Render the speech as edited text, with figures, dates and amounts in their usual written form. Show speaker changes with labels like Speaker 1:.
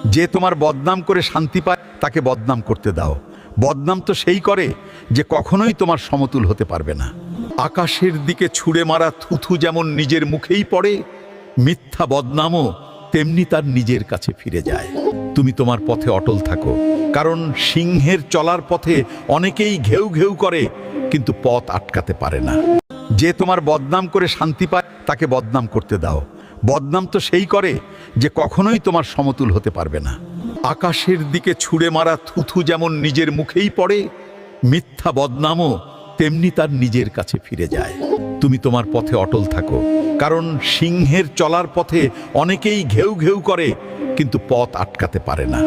Speaker 1: যে তোমার বদনাম করে শান্তি পায় তাকে বদনাম করতে দাও। বদনাম তো সেই করে যে কখনোই তোমার সমতুল হতে পারবে না। আকাশের দিকে ছুঁড়ে মারা থুথু যেমন নিজের মুখেই পড়ে, মিথ্যা বদনামও তেমনি তার নিজের কাছে ফিরে যায়। তুমি তোমার পথে অটল থাকো, কারণ সিংহের চলার পথে অনেকেই ঘেউ ঘেউ করে কিন্তু পথ আটকাতে পারে না। যে তোমার বদনাম করে শান্তি পায় তাকে বদনাম করতে দাও। বদনাম তো সেই করে যে কখনোই তোমার সমতুল হতে পারবে না। আকাশের দিকে ছুঁড়ে মারা থুথু যেমন নিজের মুখেই পড়ে, মিথ্যা বদনামও তেমনি তার নিজের কাছে ফিরে যায়। তুমি তোমার পথে অটল থাকো, কারণ সিংহের চলার পথে অনেকেই ঘেউ ঘেউ করে কিন্তু পথ আটকাতে পারে না।